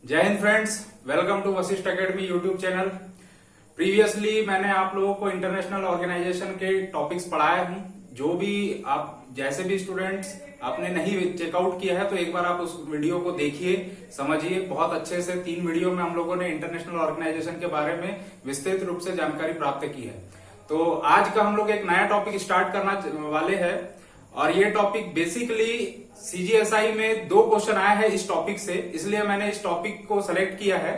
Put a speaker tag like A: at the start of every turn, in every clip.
A: जय Hind friends, welcome to Vashishtha academy YouTube channel. Previously मैंने आप लोगों को इंटरनेशनल ऑर्गेनाइजेशन के टॉपिक्स पढ़ाया हूं। जो भी आप जैसे भी स्टूडेंट्स आपने नहीं चेकआउट किया है तो एक बार आप उस वीडियो को देखिए, समझिए। बहुत अच्छे से 3 वीडियो में हम लोगों ने इंटरनेशनल ऑर्गेनाइजेशन के बारे में विस्तृत रूप से जानकारी प्राप्त की है। तो आज का हम लोग एक नया टॉपिक स्टार्ट करना वाले हैं और ये टॉपिक बेसिकली सीजीएसआई में 2 क्वेश्चन आए हैं इस टॉपिक से, इसलिए मैंने इस टॉपिक को सेलेक्ट किया है।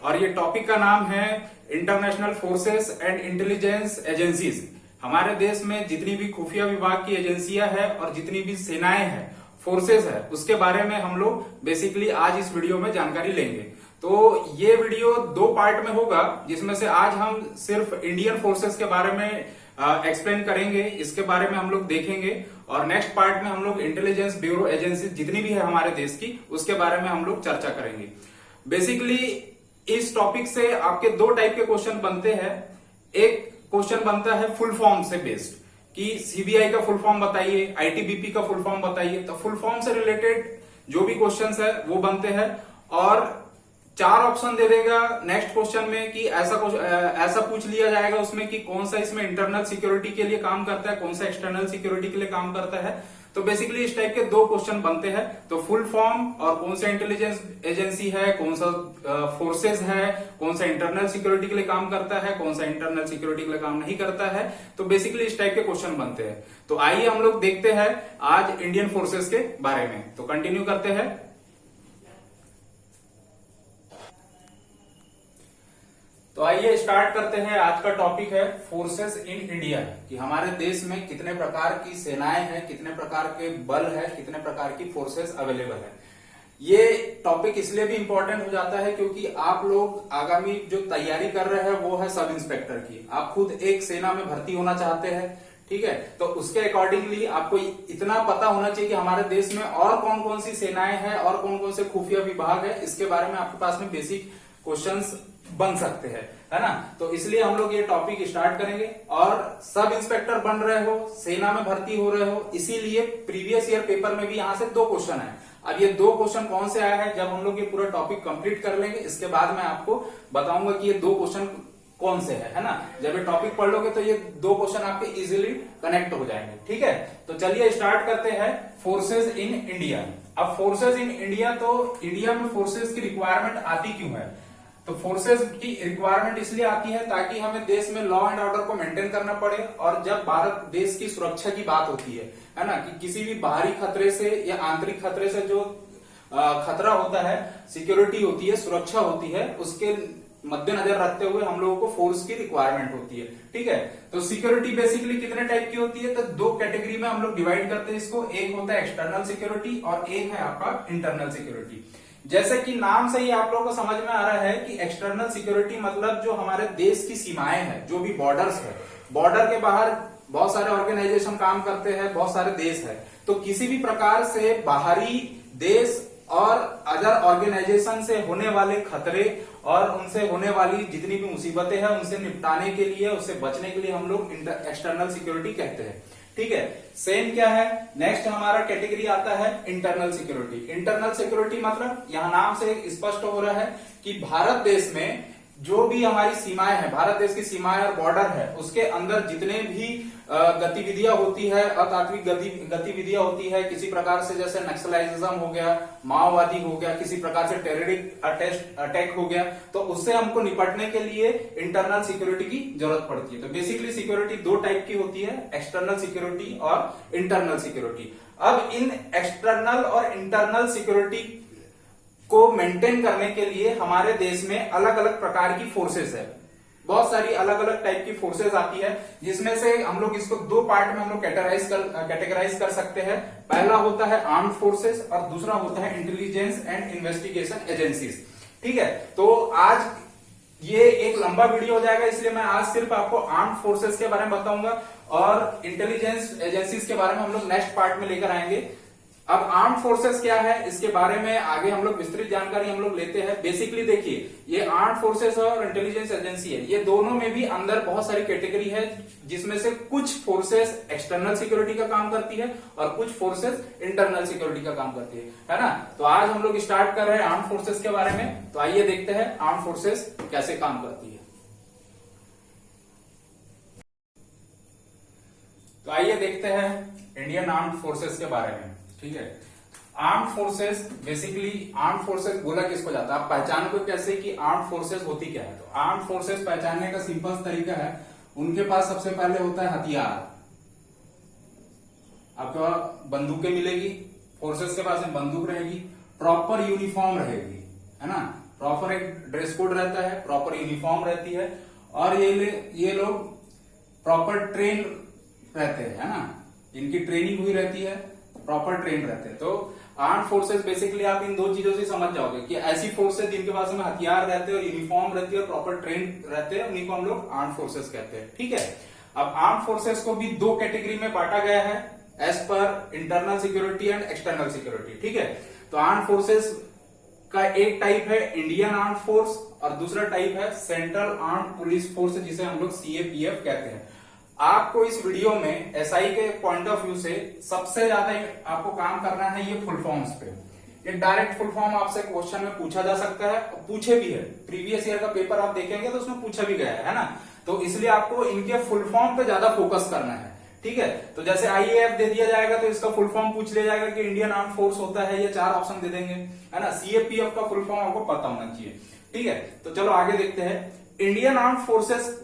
A: और ये टॉपिक का नाम है international forces and intelligence agencies. हमारे देश में जितनी भी खुफिया विभाग की एजेंसियां हैं और जितनी भी सेनाएं हैं, फोर्सेस है, उसके बारे में हम लोग बेसिकली आज इस वीडियो में जानकारी लेंगे। तो ये वीडियो 2 पार्ट में होगा, जिसमें से आज हम सिर्फ इंडियन फोर्सेस के बारे में एक्सप्लेन करेंगे, इसके बारे में हम लोग देखेंगे। और नेक्स्ट पार्ट में हम लोग इंटेलिजेंस ब्यूरो एजेंसी जितनी भी है हमारे देश की, उसके बारे में हम लोग चर्चा करेंगे। बेसिकली इस टॉपिक से आपके 2 टाइप के क्वेश्चन बनते हैं। एक क्वेश्चन बनता है फुल फॉर्म से बेस्ड कि सीबीआई का फुल फॉर्म बताइए, आईटीबीपी का फुल फॉर्म बताइए। तो फुल फॉर्म से रिलेटेड जो भी क्वेश्चंस है वो बनते हैं और 4 ऑप्शन दे देगा नेक्स्ट क्वेश्चन में कि ऐसा पूछ लिया जाएगा उसमें कि कौन सा इसमें इंटरनल सिक्योरिटी के लिए काम करता है, कौन सा एक्सटर्नल सिक्योरिटी के लिए काम करता है। तो बेसिकली इस टाइप के 2 क्वेश्चन बनते हैं। तो फुल फॉर्म और कौन सा इंटेलिजेंस एजेंसी है, कौन सा फोर्सेस है, कौन सा इंटरनल सिक्योरिटी के लिए काम करता है, कौन सा इंटरनल सिक्योरिटी के लिए काम नहीं करता है। तो बेसिकली इस टाइप के क्वेश्चन बनते हैं। तो आइए हम लोग देखते हैं आज इंडियन फोर्सेस के बारे में। तो कंटिन्यू करते हैं। तो आइए स्टार्ट करते हैं। आज का टॉपिक है फोर्सेस इन इंडिया, कि हमारे देश में कितने प्रकार की सेनाएं हैं, कितने प्रकार के बल है, कितने प्रकार की फोर्सेस अवेलेबल है। ये टॉपिक इसलिए भी इंपॉर्टेंट हो जाता है क्योंकि आप लोग आगामी जो तैयारी कर रहे हैं वो है सब इंस्पेक्टर की। आप खुद एक सेना में भर्ती होना चाहते हैं, ठीक है। तो उसके अकॉर्डिंगली आपको इतना पता होना चाहिए कि हमारे देश में और कौन कौन सी सेनाएं हैं और कौन कौन से खुफिया विभाग है। इसके बारे में आपके पास में बेसिक क्वेश्चंस बन सकते हैं, है ना। तो इसलिए हम लोग ये टॉपिक स्टार्ट करेंगे। और सब इंस्पेक्टर बन रहे हो, सेना में भर्ती हो रहे हो, इसीलिए प्रीवियस ईयर पेपर में भी यहां से 2 क्वेश्चन है। अब ये 2 क्वेश्चन कौन से आया है, जब हम लोग ये पूरा टॉपिक कंप्लीट कर लेंगे इसके बाद मैं आपको बताऊंगा कि ये 2 क्वेश्चन कौन से है ना। जब ये टॉपिक पढ़ लोगे तो ये 2 क्वेश्चन आपके इजिली कनेक्ट हो जाएंगे, ठीक है। तो चलिए स्टार्ट करते हैं फोर्सेज इन इंडिया। अब फोर्सेज इन इंडिया, तो इंडिया में फोर्सेज की रिक्वायरमेंट आती क्यों है? तो फोर्सेस की रिक्वायरमेंट इसलिए आती है ताकि हमें देश में लॉ एंड ऑर्डर को मेंटेन करना पड़े। और जब भारत देश की सुरक्षा की बात होती है ना, कि किसी भी बाहरी खतरे से या आंतरिक खतरे से जो खतरा होता है, सिक्योरिटी होती है, सुरक्षा होती है, उसके मद्देनजर रखते हुए हम लोगों को फोर्स की रिक्वायरमेंट होती है, ठीक है। तो सिक्योरिटी बेसिकली कितने टाइप की होती है? तो 2 कैटेगरी में हम लोग डिवाइड करते हैं इसको। एक होता है एक्सटर्नल सिक्योरिटी और एक है आपका इंटरनल सिक्योरिटी। जैसे कि नाम से ही आप लोगों को समझ में आ रहा है कि एक्सटर्नल सिक्योरिटी मतलब जो हमारे देश की सीमाएं हैं, जो भी बॉर्डर्स है, बॉर्डर के बाहर बहुत सारे ऑर्गेनाइजेशन काम करते हैं, बहुत सारे देश है। तो किसी भी प्रकार से बाहरी देश और अदर ऑर्गेनाइजेशन से होने वाले खतरे और उनसे होने वाली जितनी भी मुसीबतें हैं उनसे निपटाने के लिए, उससे बचने के लिए हम लोग एक्सटर्नल सिक्योरिटी कहते हैं, ठीक है। सेम क्या है, नेक्स्ट हमारा कैटेगरी आता है इंटरनल सिक्योरिटी। इंटरनल सिक्योरिटी मतलब यहां नाम से स्पष्ट हो रहा है कि भारत देश में जो भी हमारी सीमाएं हैं, भारत देश की सीमाएं और बॉर्डर है, उसके अंदर जितने भी गतिविधियां होती है, अतात्विक गतिविधियां होती है, किसी प्रकार से जैसे नक्सलाइजिज्म हो गया, माओवादी हो गया, किसी प्रकार से टेररिस्ट अटैक हो गया, तो उससे हमको निपटने के लिए इंटरनल सिक्योरिटी की जरूरत पड़ती है। तो बेसिकली सिक्योरिटी 2 टाइप की होती है, एक्सटर्नल सिक्योरिटी और इंटरनल सिक्योरिटी। अब इन एक्सटर्नल और इंटरनल सिक्योरिटी को मेंटेन करने के लिए हमारे देश में अलग अलग प्रकार की फोर्सेस है। बहुत सारी अलग अलग टाइप की फोर्सेस आती है, जिसमें से हम लोग इसको 2 पार्ट में हम लोग कैटेगराइज कर सकते हैं। पहला होता है आर्म्ड फोर्सेस और दूसरा होता है इंटेलिजेंस एंड इन्वेस्टिगेशन एजेंसीज, ठीक है। तो आज ये एक लंबा वीडियो हो जाएगा, इसलिए मैं आज सिर्फ आपको आर्म्ड फोर्सेस के बारे में बताऊंगा और इंटेलिजेंस एजेंसीज के बारे में हम लोग नेक्स्ट पार्ट में लेकर आएंगे। अब आर्म्ड फोर्सेस क्या है इसके बारे में आगे हम लोग विस्तृत जानकारी हम लोग लेते हैं। बेसिकली देखिए, ये आर्म्ड फोर्सेस और इंटेलिजेंस एजेंसी है, ये दोनों में भी अंदर बहुत सारी कैटेगरी है, जिसमें से कुछ फोर्सेस एक्सटर्नल सिक्योरिटी का काम करती है और कुछ फोर्सेस इंटरनल सिक्योरिटी का काम करती है ना। तो आज हम लोग स्टार्ट कर रहे हैं आर्म्ड फोर्सेस के बारे में। तो आइए देखते हैं आर्म्ड फोर्सेस कैसे काम करती है। तो आइए देखते हैं इंडियन आर्म्ड फोर्सेस के बारे में। ठीक है, armed forces basically, armed forces बोला किसको जाता है, आप पहचान को कैसे कि आर्म्ड फोर्सेस होती क्या है। तो आर्म्ड फोर्सेस पहचानने का सिंपल तरीका है, उनके पास सबसे पहले होता है हथियार। आपको बंदूकें मिलेगी, फोर्सेस के पास में बंदूक रहेगी, प्रॉपर यूनिफॉर्म रहेगी, है ना, प्रॉपर एक ड्रेस कोड रहता है, प्रॉपर यूनिफॉर्म रहती है, और ये लोग प्रॉपर ट्रेन रहते हैं, है ना, इनकी ट्रेनिंग हुई रहती है, प्रॉपर ट्रेन रहते हैं। तो आर्म्ड फोर्सेस बेसिकली आप इन दो चीजों से समझ जाओगे कि ऐसी फोर्सेस जिनके पास में हथियार रहते हैं और यूनिफॉर्म रहती है और प्रॉपर ट्रेन रहते हैं, उन्हीं को हम लोग आर्म्ड फोर्सेस कहते हैं। ठीक है, अब आर्म्ड फोर्सेस को भी दो कैटेगरी में बांटा गया है as per internal security and external security. ठीक है, तो आर्म्ड फोर्सेस का एक टाइप है इंडियन आर्म्ड फोर्स और दूसरा टाइप है सेंट्रल आर्म्ड पुलिस फोर्स, जिसे हम लोग सीएपीएफ कहते हैं। आपको इस वीडियो में एसआई के पॉइंट ऑफ व्यू से सबसे ज्यादा आपको काम करना है ये फुल फॉर्म्स पे। ये डायरेक्ट फुल फॉर्म आपसे क्वेश्चन में पूछा जा सकता है, पूछे भी है, प्रीवियस ईयर का पेपर आप देखेंगे तो उसमें पूछा भी गया है ना। तो इसलिए आपको इनके फुल फॉर्म पे ज्यादा फोकस करना है। ठीक है, तो जैसे आईएएफ दे दिया जाएगा तो इसका फुल फॉर्म पूछ लिया जाएगा कि इंडियन आर्म फोर्स होता है, ये 4 ऑप्शन दे देंगे, है ना। सीएपीएफ का फुल फॉर्म आपको पता होना चाहिए। ठीक है, तो चलो आगे देखते हैं। इंडियन आर्म फोर्सेस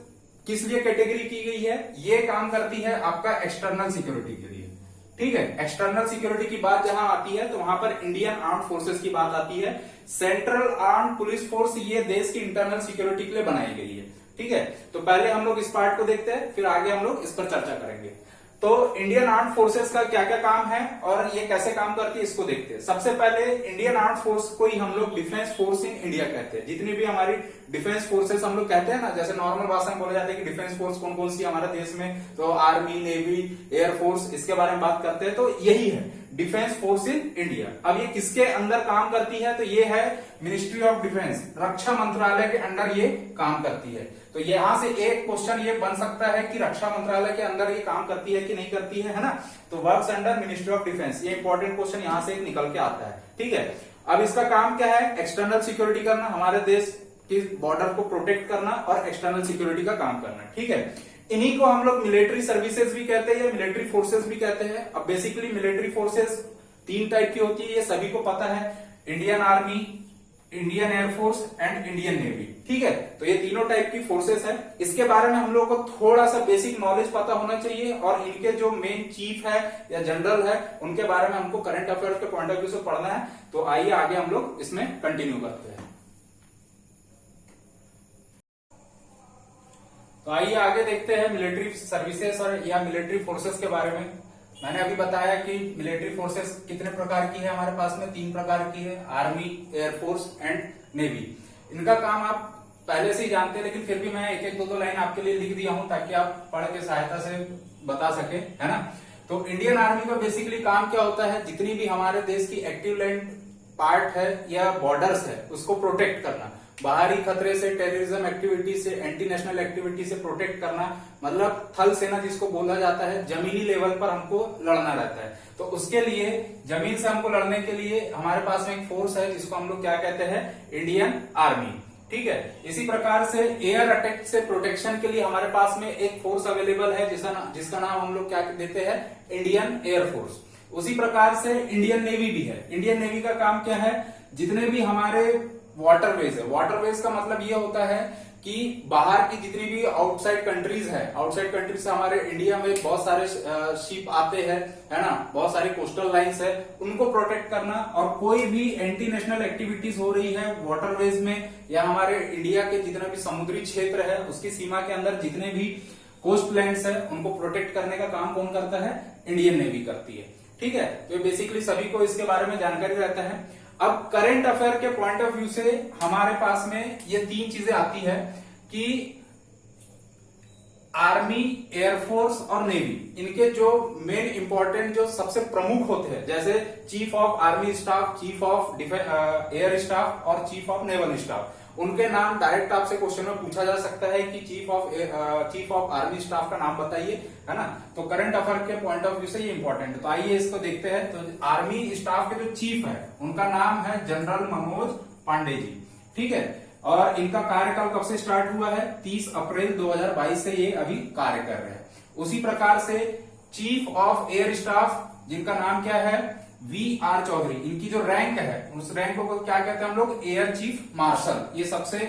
A: किस लिए कैटेगरी की गई है, ये काम करती है आपका एक्सटर्नल सिक्योरिटी के लिए। ठीक है, एक्सटर्नल सिक्योरिटी की बात जहां आती है तो वहां पर इंडियन आर्म्ड फोर्सेस की बात आती है। सेंट्रल आर्म्ड पुलिस फोर्स ये देश की इंटरनल सिक्योरिटी के लिए बनाई गई है। ठीक है, तो पहले हम लोग इस पार्ट को देखते हैं, फिर आगे हम लोग इस पर चर्चा करेंगे। तो इंडियन आर्म्ड फोर्सेस का क्या क्या काम है और ये कैसे काम करती है इसको देखते हैं। सबसे पहले इंडियन आर्म्ड फोर्स को ही हम लोग डिफेंस फोर्स इन इंडिया कहते हैं। जितनी भी हमारी डिफेंस फोर्सेस हम लोग कहते हैं ना, जैसे नॉर्मल भाषा में बोला जाता है कि डिफेंस फोर्स कौन कौन सी हमारे देश में, तो आर्मी, नेवी, एयरफोर्स, इसके बारे में बात करते हैं। तो यही है डिफेंस फोर्स इन इंडिया। अब ये किसके अंदर काम करती है, तो ये है मिनिस्ट्री ऑफ डिफेंस, रक्षा मंत्रालय के अंडर ये काम करती है। तो यहां से एक क्वेश्चन ये बन सकता है कि रक्षा मंत्रालय के अंदर ये काम करती है कि नहीं करती है ना। तो works under ministry of defence, ये इंपॉर्टेंट क्वेश्चन यहां से निकल के आता है। ठीक है, अब इसका काम क्या है, एक्सटर्नल सिक्योरिटी करना, हमारे देश की बॉर्डर को प्रोटेक्ट करना और एक्सटर्नल सिक्योरिटी का काम करना। ठीक है, इन्हीं को हम लोग मिलिट्री सर्विसेज भी कहते हैं या मिलिट्री फोर्सेस भी कहते हैं। अब बेसिकली मिलिट्री फोर्सेस 3 टाइप की होती है, ये सभी को पता है, Indian army, Indian air force and Indian navy. ठीक है, तो ये तीनों टाइप की फोर्सेस है। इसके बारे में हम लोगों को थोड़ा सा बेसिक नॉलेज पता होना चाहिए और इनके जो मेन चीफ है या जनरल है उनके बारे में हमको करंट अफेयर्स के पॉइंट ऑफ व्यू से पढ़ना है। तो आइए आगे हम लोग इसमें कंटिन्यू करते हैं। तो आइए आगे देखते हैं मिलिट्री सर्विसेज और या मिलिट्री फोर्सेस के बारे में। मैंने अभी बताया कि मिलिट्री फोर्सेस कितने प्रकार की है, हमारे पास में 3 प्रकार की है, आर्मी, एयरफोर्स एंड नेवी। इनका काम आप पहले से ही जानते हैं, लेकिन फिर भी मैं एक 2 लाइन आपके लिए लिख दिया हूं ताकि आप पढ़ के सहायता से बता सके, है ना। तो इंडियन आर्मी का बेसिकली काम क्या होता है, जितनी भी हमारे देश की एक्टिव लैंड पार्ट है या बॉर्डर्स है उसको प्रोटेक्ट करना, बाहरी खतरे से, टेररिज्म एक्टिविटी से, एंटी नेशनल एक्टिविटी से प्रोटेक्ट करना, मतलब थल सेना जिसको बोला जाता है, जमीनी लेवल पर हमको लड़ना रहता है। तो उसके लिए जमीन से हमको लड़ने के लिए हमारे पास में एक फोर्स है जिसको हम लोग क्या कहते हैं, इंडियन आर्मी। ठीक है, इसी प्रकार से एयर अटैक से प्रोटेक्शन के लिए हमारे पास में एक फोर्स अवेलेबल है जिसका नाम हम लोग क्या देते हैं, इंडियन एयरफोर्स। उसी प्रकार से इंडियन नेवी भी है। इंडियन नेवी का काम क्या है, जितने भी हमारे वाटरवेज है, वाटरवेज का मतलब ये होता है कि बाहर की जितनी भी आउटसाइड कंट्रीज है, आउटसाइड कंट्रीज से हमारे इंडिया में बहुत सारे शिप आते हैं, है ना, बहुत सारी कोस्टल लाइंस है, उनको प्रोटेक्ट करना। और कोई भी एंटी नेशनल एक्टिविटीज हो रही है वाटरवेज में या हमारे इंडिया के जितना भी समुद्री क्षेत्र है उसकी सीमा के अंदर जितने भी कोस्ट लैंड्स है उनको प्रोटेक्ट करने का काम कौन करता है, इंडियन नेवी करती है। ठीक है, तो बेसिकली सभी को इसके बारे में जानकारी रहता है। अब करंट अफेयर के पॉइंट ऑफ व्यू से हमारे पास में ये 3 चीजें आती है कि आर्मी, एयरफोर्स और नेवी, इनके जो मेन इंपॉर्टेंट जो सबसे प्रमुख होते हैं, जैसे chief of army staff, chief of air staff और चीफ ऑफ नेवल स्टाफ, उनके नाम डायरेक्ट आपसे क्वेश्चन में पूछा जा सकता है कि चीफ ऑफ आर्मी स्टाफ का नाम बताइए, है ना। तो करंट अफेयर के पॉइंट ऑफ व्यू से ये इंपॉर्टेंट है। तो आइए इसको देखते हैं। तो आर्मी स्टाफ के जो चीफ है उनका नाम है जनरल मनोज पांडे जी, ठीक है। और इनका कार्यकाल कब से स्टार्ट हुआ है? 30 अप्रैल 2022 से ये अभी कार्य कर रहे हैं। उसी प्रकार से चीफ ऑफ एयर स्टाफ, जिनका नाम क्या है? VR चौधरी। इनकी जो रैंक है उस रैंक को क्या कहते हैं हम लोग? Air chief marshal. ये सबसे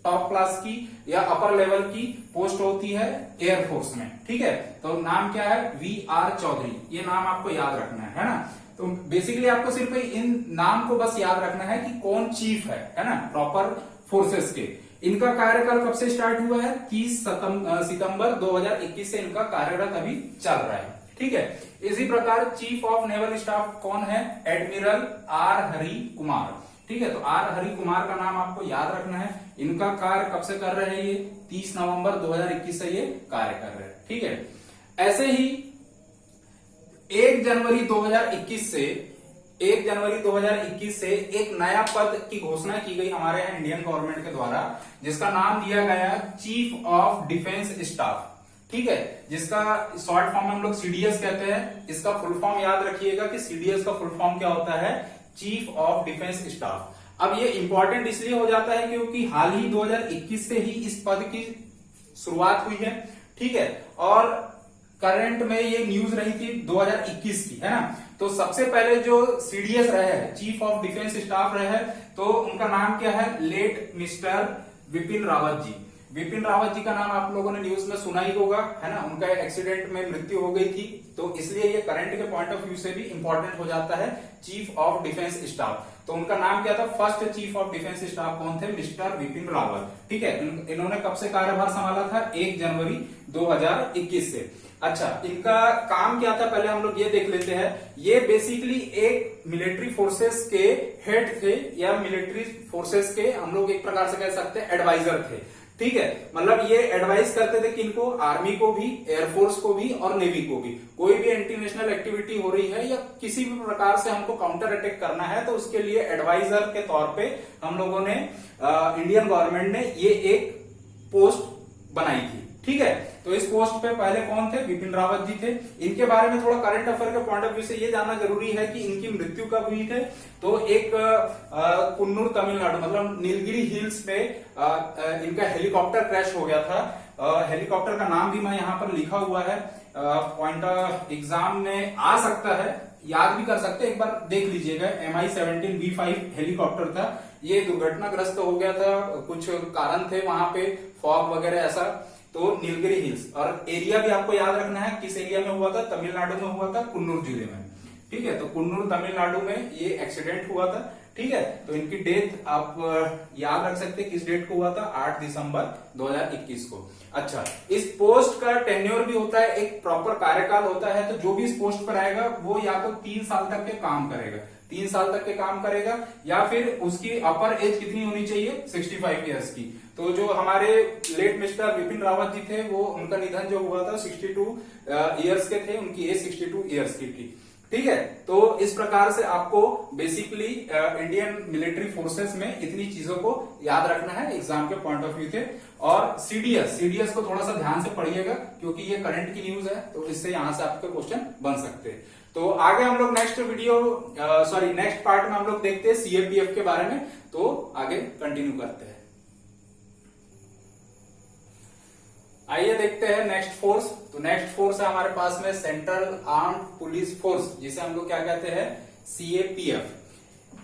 A: टॉप क्लास की या अपर लेवल की पोस्ट होती है एयरफोर्स में, ठीक है। तो नाम क्या है? VR चौधरी। ये नाम आपको याद रखना है ना। तो बेसिकली आपको सिर्फ इन नाम को बस याद रखना है कि कौन चीफ है ना, प्रॉपर फोर्सेस के। इनका कार्यकाल कब से स्टार्ट हुआ है? 30 सितंबर 2021 से इनका कार्यरत अभी चल रहा है, ठीक है। इसी प्रकार चीफ ऑफ नेवल स्टाफ कौन है? एडमिरल R हरि कुमार, ठीक है। तो R हरि कुमार का नाम आपको याद रखना है। इनका कार्य कब से कर रहे हैं? ये 30 नवंबर 2021 से ये कार्य कर रहे हैं, ठीक है। ऐसे ही 1 जनवरी 2021 से एक नया पद की घोषणा की गई हमारे यहाँ इंडियन गवर्नमेंट के द्वारा, जिसका नाम दिया गया चीफ ऑफ डिफेंस स्टाफ, ठीक है। जिसका शॉर्ट फॉर्म हम लोग CDS कहते हैं। इसका फुल फॉर्म याद रखिएगा कि CDS का फुल फॉर्म क्या होता है? Chief of defence staff. अब ये इंपॉर्टेंट इसलिए हो जाता है क्योंकि हाल ही 2021 से ही इस पद की शुरुआत हुई है, ठीक है। और करंट में ये न्यूज रही थी 2021 की, है ना। तो सबसे पहले जो CDS रहे हैं, चीफ ऑफ डिफेंस स्टाफ रहे हैं, तो उनका नाम क्या है? Late mister Vipin Rawat ji. विपिन रावत जी का नाम आप लोगों ने न्यूज में सुना ही होगा, है ना। उनका एक्सीडेंट में मृत्यु हो गई थी, तो इसलिए ये करंट के पॉइंट ऑफ व्यू से भी इंपॉर्टेंट हो जाता है चीफ ऑफ डिफेंस स्टाफ। तो उनका नाम क्या था? First chief of defence staff कौन थे? मिस्टर विपिन रावत, ठीक है। इन्होंने कब से कार्यभार संभाला था? 1 जनवरी 2021 से। अच्छा, इनका काम क्या था पहले हम लोग ये देख लेते हैं। ये बेसिकली एक मिलिट्री फोर्सेस के हेड थे, या मिलिट्री फोर्सेस के हम लोग एक प्रकार से कह सकते हैं एडवाइजर थे, ठीक है। मतलब ये एडवाइस करते थे किनको? आर्मी को भी, एयरफोर्स को भी और नेवी को भी। कोई भी एंटी नेशनल एक्टिविटी हो रही है या किसी भी प्रकार से हमको काउंटर अटैक करना है, तो उसके लिए एडवाइजर के तौर पे हम लोगों ने इंडियन गवर्नमेंट ने ये एक पोस्ट बनाई थी, ठीक है। तो इस पोस्ट पे पहले कौन थे? विपिन रावत जी थे। इनके बारे में थोड़ा करंट अफेयर के पॉइंट ऑफ व्यू से ये जानना जरूरी है कि इनकी मृत्यु कब हुई थे। तो एक कुन्नूर तमिलनाडु, मतलब नीलगिरी हिल्स पे इनका हेलीकॉप्टर क्रैश हो गया था। हेलीकॉप्टर का नाम भी मैं यहाँ पर लिखा हुआ है, पॉइंट एग्जाम में आ सकता है, याद भी कर सकते हैं, एक बार देख लीजिएगा। MI-17 V5 हेलीकॉप्टर था। ये दुर्घटनाग्रस्त हो गया था, कुछ कारण थे वहां पे, फॉग वगैरह ऐसा। तो नीलगिरी हिल्स, और एरिया भी आपको याद रखना है किस एरिया में हुआ था? तमिलनाडु में हुआ था, कुन्नूर जिले में, ठीक है। तो कुन्नूर तमिलनाडु में ये एक्सीडेंट हुआ था, ठीक है। तो इनकी डेथ आप याद रख सकते हैं किस डेट को हुआ था? 8 दिसंबर 2021 को। अच्छा, इस पोस्ट का टेन्योर भी होता है, एक प्रॉपर कार्यकाल होता है। तो जो भी इस पोस्ट पर आएगा वो या तो 3 साल तक के काम करेगा, 3 साल तक के काम करेगा, या फिर उसकी अपर एज कितनी होनी चाहिए? 65 ईयर्स की। तो जो हमारे लेट मिस्टर विपिन रावत जी थे, वो उनका निधन जो हुआ था 62 ईयर्स के थे, उनकी एज 62 ईयर्स की थी, ठीक है। तो इस प्रकार से आपको बेसिकली इंडियन मिलिट्री फोर्सेस में इतनी चीजों को याद रखना है एग्जाम के पॉइंट ऑफ व्यू से। और सीडीएस को थोड़ा सा ध्यान से पढ़िएगा क्योंकि ये करंट की न्यूज है, तो इससे यहां से आपके क्वेश्चन बन सकते हैं। तो आगे हम लोग नेक्स्ट पार्ट में हम लोग देखते हैं सीएपीएफ के बारे में, तो आगे कंटिन्यू करते हैं। आइए देखते हैं नेक्स्ट फोर्स। तो नेक्स्ट फोर्स है हमारे पास में सेंट्रल आर्म्ड पुलिस फोर्स, जिसे हम लोग क्या कहते हैं? सीएपीएफ।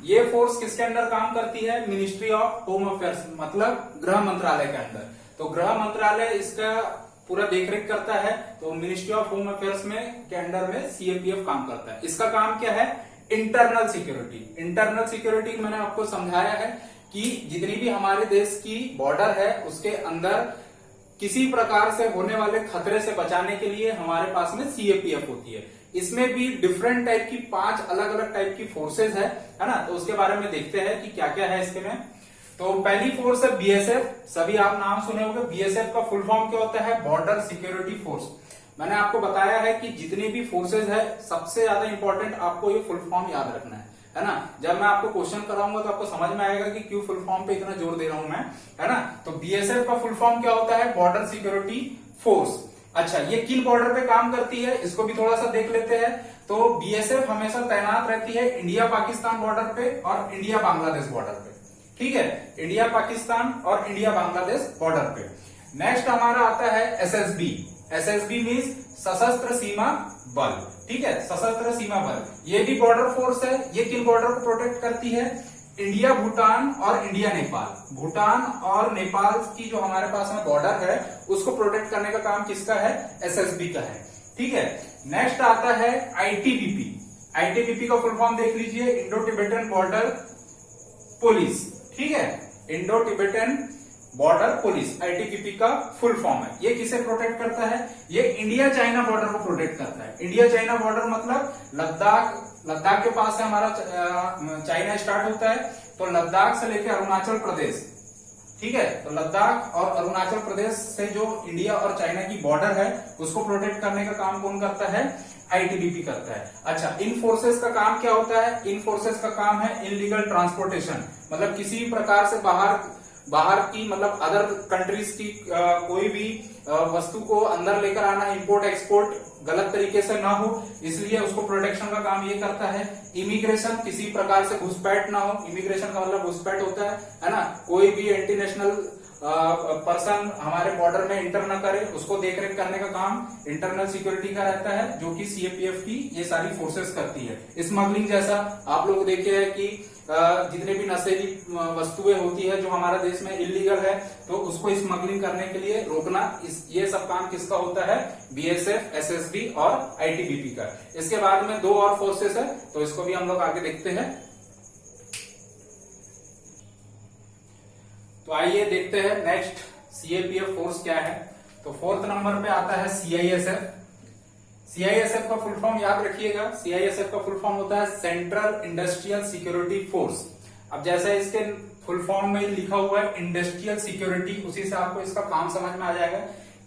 A: ये फोर्स किसके अंदर काम करती है? मिनिस्ट्री ऑफ होम अफेयर्स, मतलब गृह मंत्रालय के अंदर। तो गृह मंत्रालय इसका पूरा देखरेख करता है। तो मिनिस्ट्री ऑफ होम अफेयर्स में के अंडर में सीएपीएफ काम करता है। इसका काम क्या है? Internal security. इंटरनल सिक्योरिटी मैंने आपको समझाया है कि जितनी भी हमारे देश की बॉर्डर है उसके अंदर किसी प्रकार से होने वाले खतरे से बचाने के लिए हमारे पास में सीएपीएफ होती है। इसमें भी डिफरेंट टाइप की 5 अलग अलग टाइप की फोर्सेज है ना। तो उसके बारे में देखते हैं कि क्या क्या है इसके में। तो पहली फोर्स है बीएसएफ। सभी आप नाम सुने होंगे। बीएसएफ का फुल फॉर्म क्या होता है? Border security force. मैंने आपको बताया है कि जितनी भी फोर्सेज है सबसे ज्यादा इंपॉर्टेंट आपको ये फुल फॉर्म याद रखना है ना। जब मैं आपको क्वेश्चन कराऊंगा तो आपको समझ में आएगा कि क्यों फुल फॉर्म पे इतना जोर दे रहा हूं मैं, है ना। तो बीएसएफ का फुल फॉर्म क्या होता है? Border security force. अच्छा, ये किन बॉर्डर पे काम करती है इसको भी थोड़ा सा देख लेते हैं। तो बीएसएफ हमेशा तैनात रहती है इंडिया पाकिस्तान बॉर्डर पे और इंडिया बांग्लादेश बॉर्डर पे। ठीक है, इंडिया पाकिस्तान और इंडिया बांग्लादेश बॉर्डर पे। नेक्स्ट हमारा आता है एसएसबी। एसएसबी मीन्स सशस्त्र सीमा बल। ठीक है, सशस्त्र सीमा बल ये भी बॉर्डर फोर्स है। ये किन बॉर्डर को प्रोटेक्ट करती है? इंडिया भूटान और इंडिया नेपाल। भूटान और नेपाल की जो हमारे पास में बॉर्डर है उसको प्रोटेक्ट करने का काम किसका है? एसएसबी का है। ठीक है, नेक्स्ट आता है आईटीबीपी। आईटीबीपी का फुल फॉर्म देख लीजिए, इंडो टिबेटन बॉर्डर पुलिस। ठीक है, Indo Tibetan border police ITBP का फुल फॉर्म है। ये किसे प्रोटेक्ट करता है? ये इंडिया चाइना बॉर्डर को प्रोटेक्ट करता है। इंडिया चाइना बॉर्डर मतलब लद्दाख के पास से हमारा चाइना स्टार्ट होता है, तो लद्दाख से लेकर अरुणाचल प्रदेश। ठीक है, तो लद्दाख और अरुणाचल प्रदेश से जो इंडिया और चाइना की बॉर्डर है उसको प्रोटेक्ट करने का काम कौन करता है? आईटीबीपी करता है। अच्छा, इन फोर्सेस का काम क्या होता है? इन फोर्सेस का काम है इनलीगल ट्रांसपोर्टेशन, मतलब किसी भी प्रकार से बाहर की मतलब अदर कंट्रीज की कोई भी वस्तु को अंदर लेकर आना, इंपोर्ट एक्सपोर्ट गलत तरीके से ना हो, इसलिए उसको प्रोटेक्शन का काम ये करता है। इमिग्रेशन, किसी प्रकार से घुसपैठ ना हो। इमिग्रेशन का मतलब घुसपैठ होता है ना। कोई भी एंटी नेशनल पर्सन हमारे बॉर्डर में इंटर न करे, उसको देखरेख करने का काम इंटरनल सिक्योरिटी का रहता है, जो कि सीएपीएफ की ये सारी फोर्सेस करती है। स्मगलिंग जैसा आप लोग देखे हैं कि जितने भी नशीली वस्तुएं होती है जो हमारे देश में इलीगल है, तो उसको स्मगलिंग करने के लिए रोकना, ये सब काम किसका होता है? बीएसएफ, एसएसबी और आईटीबीपी का। इसके बाद में दो और फोर्सेस है, तो इसको भी हम लोग आगे देखते हैं। तो आइए देखते हैं नेक्स्ट सीएपीएफ फोर्स क्या है। तो फोर्थ नंबर पे आता है सीआईएसएफ। सीआईएसएफ का फुल फॉर्म याद रखिएगा। सीआईएसएफ का फुल फॉर्म होता है सेंट्रल इंडस्ट्रियल सिक्योरिटी फोर्स। अब जैसे इसके फुल फॉर्म में लिखा हुआ है इंडस्ट्रियल सिक्योरिटी, उसी से आपको इसका काम समझ में आ जाएगा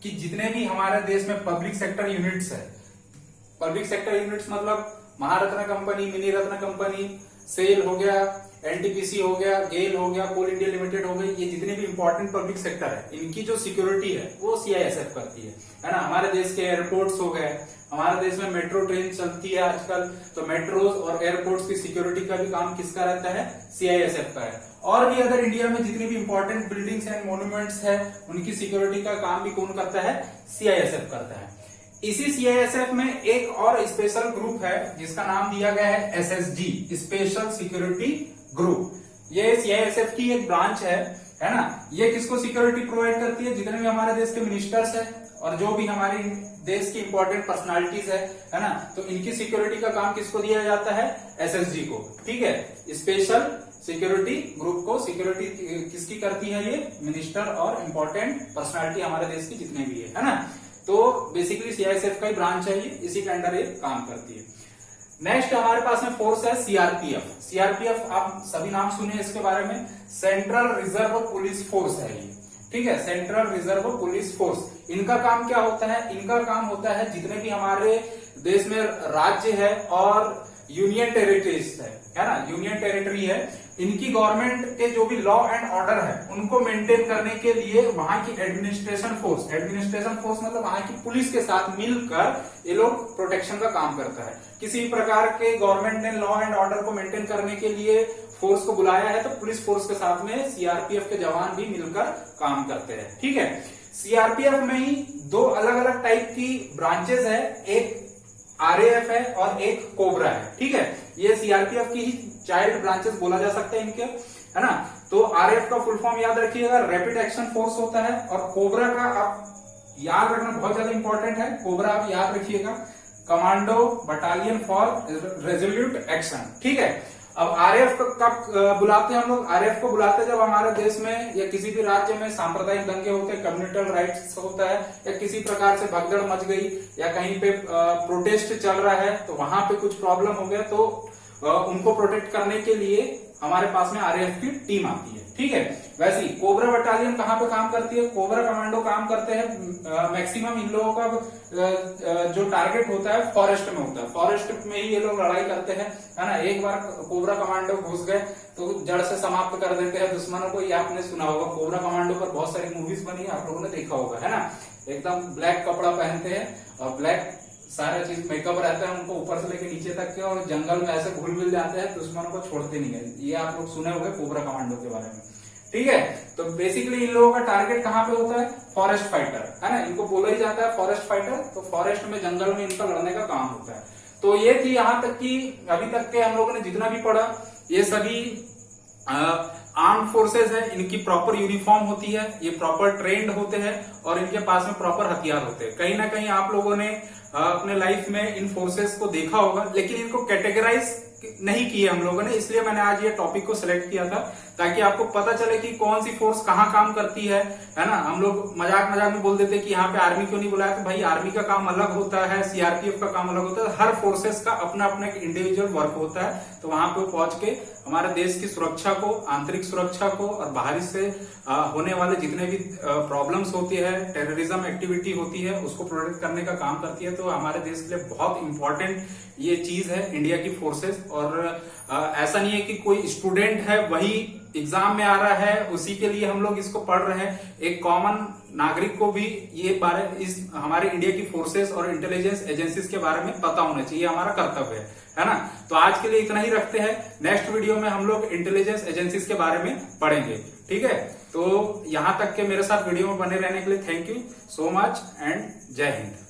A: कि जितने भी हमारे देश में पब्लिक सेक्टर यूनिट्स है, पब्लिक सेक्टर यूनिट्स मतलब महारत्न कंपनी, मिनी रत्न कंपनी, सेल हो गया, एनटीपीसी हो गया, गेल हो गया, कोल इंडिया लिमिटेड हो गई, ये जितने भी इंपॉर्टेंट पब्लिक सेक्टर है, इनकी जो सिक्योरिटी है वो सीआईएसएफ करती है ना। हमारे देश के एयरपोर्ट्स हो गए, हमारे देश में मेट्रो ट्रेन चलती है आजकल, तो मेट्रोज और एयरपोर्ट्स की सिक्योरिटी का भी काम किसका रहता है? सीआईएसएफ का है। और भी अगर इंडिया में जितनी भी इंपॉर्टेंट बिल्डिंग्स एंड मॉन्यूमेंट्स है, उनकी सिक्योरिटी का काम भी कौन करता है? सीआईएसएफ करता है। इसी सीआईएसएफ में एक और स्पेशल ग्रुप है जिसका नाम दिया गया है एसएसजी, स्पेशल सिक्योरिटी ग्रुप। ये सीआईएसएफ की एक ब्रांच है ना। ये किसको सिक्योरिटी प्रोवाइड करती है? जितने भी हमारे देश के मिनिस्टर्स है और जो भी हमारे देश की इंपॉर्टेंट पर्सनालिटीज है ना, तो इनकी सिक्योरिटी का काम किसको दिया जाता है? एसएसजी को। ठीक है, स्पेशल सिक्योरिटी ग्रुप को सिक्योरिटी किसकी करती है? ये मिनिस्टर और इंपॉर्टेंट पर्सनालिटी हमारे देश की जितने भी है ना। तो बेसिकली सीआईएसएफ का ही ब्रांच है ये, इसी के अंडर ये काम करती है। नेक्स्ट हमारे पास में फोर्स है सीआरपीएफ। सीआरपीएफ आप सभी नाम सुने इसके बारे में, सेंट्रल रिजर्व पुलिस फोर्स है ये। ठीक है, सेंट्रल रिजर्व पुलिस फोर्स। इनका काम क्या होता है? इनका काम होता है जितने भी हमारे देश में राज्य है और यूनियन टेरिटरीज है ना, यूनियन टेरिटरी है, इनकी गवर्नमेंट के जो भी लॉ एंड ऑर्डर है उनको मेंटेन करने के लिए वहां की एडमिनिस्ट्रेशन फोर्स मतलब वहां की पुलिस के साथ मिलकर ये लोग प्रोटेक्शन का काम करता है। किसी भी प्रकार के गवर्नमेंट ने लॉ एंड ऑर्डर को मेंटेन करने के लिए फोर्स को बुलाया है, तो पुलिस फोर्स के साथ में सीआरपीएफ के जवान भी मिलकर काम करते हैं। ठीक है, सीआरपीएफ में ही दो अलग अलग टाइप की ब्रांचेस है, एक आरएएफ है और एक कोबरा है। ठीक है, ये सीआरपीएफ की ही चाइल्ड ब्रांचेस बोला जा सकता है इनके, है ना। तो आरएएफ का फुल फॉर्म याद रखिएगा, रैपिड एक्शन फोर्स होता है, और कोबरा का आप याद रखना बहुत ज्यादा इंपॉर्टेंट है। कोबरा आप याद रखिएगा, commando battalion for resolute action. ठीक है, अब आरएएफ कब बुलाते हैं हम लोग? आरएएफ को बुलाते हैं जब हमारे देश में या किसी भी राज्य में सांप्रदायिक दंगे होते हैं, कम्युनिटल राइट्स होता है, या किसी प्रकार से भगदड़ मच गई, या कहीं पे प्रोटेस्ट चल रहा है, तो वहां पे कुछ प्रॉब्लम हो गया, तो उनको प्रोटेक्ट करने के लिए हमारे पास में आरएएफ की टीम आती है। ठीक है। वैसे ही कोबरा बटालियन कहाँ पे काम करती है, कोबरा कमांडो काम करते हैं मैक्सिमम इन लोगों का जो टारगेट होता है फॉरेस्ट में होता है, फॉरेस्ट में ही ये लोग लड़ाई करते हैं, है ना। एक बार कोबरा कमांडो घुस गए तो जड़ से समाप्त कर देते हैं दुश्मनों को। ये आपने सुना होगा, कोबरा कमांडो पर बहुत सारी मूवीज बनी है, आप लोगों ने देखा होगा, है ना। एकदम ब्लैक कपड़ा पहनते हैं और ब्लैक सारा चीज मेकअप रहता है उनको ऊपर से लेके नीचे तक के, और जंगल में ऐसे घुल मिल जाते हैं, दुश्मनों को छोड़ते नहीं है। ये आप लोग सुने होंगे कोबरा कमांडो के बारे में, ठीक है। तो बेसिकली इन लोगों का टारगेट कहाँ पे होता है, फॉरेस्ट फाइटर, है ना। इनको बोला ही जाता है फॉरेस्ट फाइटर, तो फॉरेस्ट में जंगल में इनका लड़ने का काम होता है। तो ये थी यहाँ तक कि अभी तक के हम लोगों ने जितना भी पढ़ा, ये सभी आर्म्ड फोर्सेस है, इनकी प्रॉपर यूनिफॉर्म होती है, ये प्रॉपर ट्रेंड होते हैं और इनके पास में प्रॉपर हथियार होते हैं। कहीं ना कहीं आप लोगों ने अपने लाइफ में इन फोर्सेस को देखा होगा, लेकिन इनको कैटेगराइज नहीं किए हम लोगों ने, इसलिए मैंने आज ये टॉपिक को सिलेक्ट किया था ताकि आपको पता चले कि कौन सी फोर्स कहाँ काम करती है ना। हम लोग मजाक मजाक में बोल देते हैं कि यहाँ पे आर्मी क्यों नहीं बुलाया, तो भाई आर्मी का काम अलग होता है, सीआरपीएफ का काम अलग होता है, हर फोर्सेस का अपना अपना एक इंडिविजुअल वर्क होता है। तो वहां पे पहुंच के हमारे देश की सुरक्षा को, आंतरिक सुरक्षा को और बाहरी से होने वाले जितने भी प्रॉब्लम्स होती है, टेररिज्म एक्टिविटी होती है, उसको प्रोटेक्ट करने का काम करती है। तो हमारे देश के लिए बहुत इंपॉर्टेंट ये चीज है इंडिया की फोर्सेस। और ऐसा नहीं है कि कोई स्टूडेंट है वही एग्जाम में आ रहा है उसी के लिए हम लोग इसको पढ़ रहे हैं, एक कॉमन नागरिक को भी ये इस हमारे इंडिया की फोर्सेस और इंटेलिजेंस एजेंसीज के बारे में पता होना चाहिए, हमारा कर्तव्य है ना। तो आज के लिए इतना ही रखते हैं, नेक्स्ट वीडियो में हम लोग इंटेलिजेंस एजेंसीज के बारे में पढ़ेंगे, ठीक है। तो यहां तक के मेरे साथ वीडियो में बने रहने के लिए thank you so much and जय हिंद।